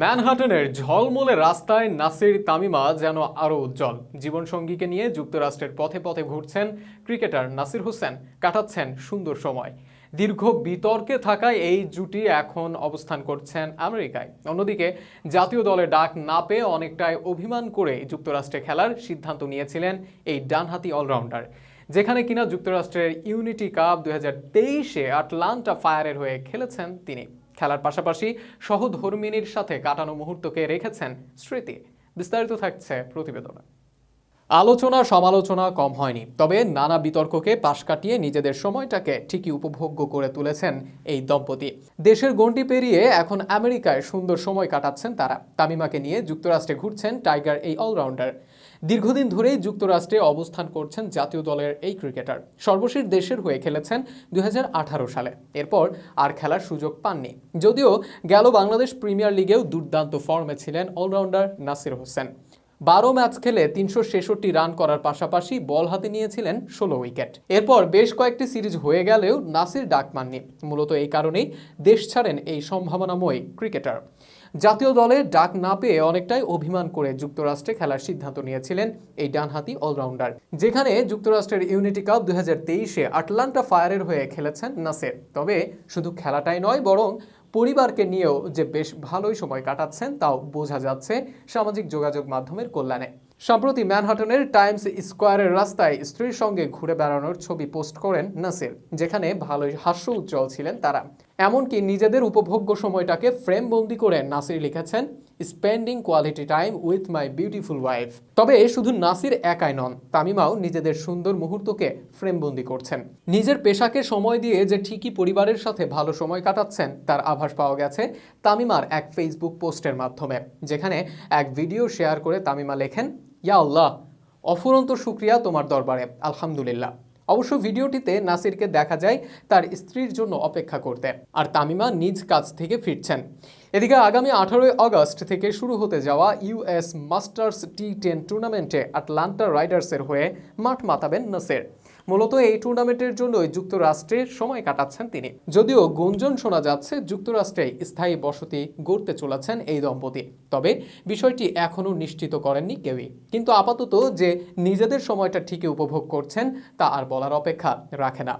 ম্যানহাটনের ঝলমলে রাস্তায় নাসির তামিমা যেন আরও উজ্জ্বল। জীবনসঙ্গীকে নিয়ে যুক্তরাষ্ট্রের পথে পথে ঘুরছেন ক্রিকেটার নাসির হোসেন, কাটাচ্ছেন সুন্দর সময়। দীর্ঘ বিতর্কে থাকায় এই জুটি এখন অবস্থান করছেন আমেরিকায়। অন্যদিকে জাতীয় দলের ডাক না পেয়ে অনেকটাই অভিমান করে যুক্তরাষ্ট্রে খেলার সিদ্ধান্ত নিয়েছিলেন এই ডানহাতি অলরাউন্ডার, যেখানে কিনা যুক্তরাষ্ট্রের ইউনিটি কাপ 2023-এ আটলান্টা ফায়ারের হয়ে খেলেছেন তিনি। খেলার পাশাপাশি সহধর্মিনীর সাথে কাটানো মুহূর্তকে রেখেছেন স্মৃতি। বিস্তারিত থাকছে প্রতিবেদনে। আলোচনা সমালোচনা কম হয়নি, তবে নানা বিতর্ককে পাশ কাটিয়ে নিজেদের সময়টাকে ঠিকই উপভোগ্য করে তুলেছেন এই দম্পতি। দেশের গণ্ডি পেরিয়ে এখন আমেরিকায় সুন্দর সময় কাটাচ্ছেন তারা। তামিমাকে নিয়ে যুক্তরাষ্ট্রে ঘুরছেন টাইগার এই অলরাউন্ডার। দীর্ঘদিন ধরেই যুক্তরাষ্ট্রে অবস্থান করছেন জাতীয় দলের এই ক্রিকেটার। সর্বশেষ দেশের হয়ে খেলেছেন 2018 সালে। এরপর আর খেলার সুযোগ পাননি, যদিও গেল বাংলাদেশ প্রিমিয়ার লিগেও দুর্দান্ত ফর্মে ছিলেন অলরাউন্ডার নাসির হোসেন। 12 ম্যাচ খেলে 366 রান করার পাশাপাশি বল হাতে নিয়েছিলেন 16 উইকেট। এরপর বেশ কয়েকটি সিরিজ হয়ে গেলেও নাসির ডাক পাননি। মূলত এই কারণেই দেশ ছাড়েন এই সম্ভাবনাময়ী ক্রিকেটার। জাতীয় দলে ডাক না পেয়ে অনেকটাই অভিমান করে যুক্তরাষ্ট্রে খেলার সিদ্ধান্ত নিয়েছিলেন এই ডানহাতি অলরাউন্ডার, যেখানে যুক্তরাষ্ট্রের ইউনিটি কাপ 2023-এ আটলান্টা ফায়ারের হয়ে খেলেছেন নাসির। তবে শুধু খেলাটাই নয়, বরং পরিবারকে নিয়েও যে বেশ ভালোই সময় কাটাচ্ছেন তাও বোঝা যাচ্ছে সামাজিক যোগাযোগ মাধ্যমের কল্যাণে। সম্প্রতি ম্যানহাটনের টাইমস স্কোয়ারের রাস্তায় স্ত্রীর সঙ্গে ঘুরে বেড়ানোর ছবি পোস্ট করেন নাসির, যেখানে ভালোই হাস্য উজ্জ্বল ছিলেন তারা। এমনকি নিজেদের উপভোগ্য সময়টাকে ফ্রেম বন্দি করে নাসির লিখেছেন, spending quality time with my beautiful wife. তবে শুধু নাসির একাই নন, তামিমাও নিজেদের সুন্দর মুহূর্তকে ফ্রেমবন্দি করছেন। নিজের পেশাকে সময় দিয়ে যে ঠিকই পরিবারের সাথে ভালো সময় কাটাচ্ছেন তার আভাস পাওয়া গেছে তামিমার এক ফেসবুক পোস্টের মাধ্যমে, যেখানে এক ভিডিও শেয়ার করে তামিমা লেখেন, ইয়া আল্লাহ, অফুরন্ত শুকরিয়া তোমার দরবারে, আলহামদুলিল্লাহ। অবশ্য ভিডিওটিতে নাসিরকে দেখা যায় তার স্ত্রীর জন্য অপেক্ষা করতে, আর তামিমা নিজ কাজ থেকে ফিরছেন। এদিকে আগামী 18 আগস্ট থেকে শুরু হতে যাওয়া ইউএস মাস্টার্স T10 টুর্নামেন্টে আটলান্টা রাইডার্সের হয়ে মাঠ মাতাবেন নাসির। মূলত এই টুর্নামেন্টের জন্যই যুক্তরাষ্ট্রে সময় কাটাচ্ছেন তিনি। যদিও গুঞ্জন শোনা যাচ্ছে যুক্তরাষ্ট্রে স্থায়ী বসতি গড়তে চলেছেন এই দম্পতি, তবে বিষয়টি এখনও নিশ্চিত করেননি কেউই। কিন্তু আপাতত যে নিজেদের সময়টা ঠিকই উপভোগ করছেন তা আর বলার অপেক্ষা রাখে না।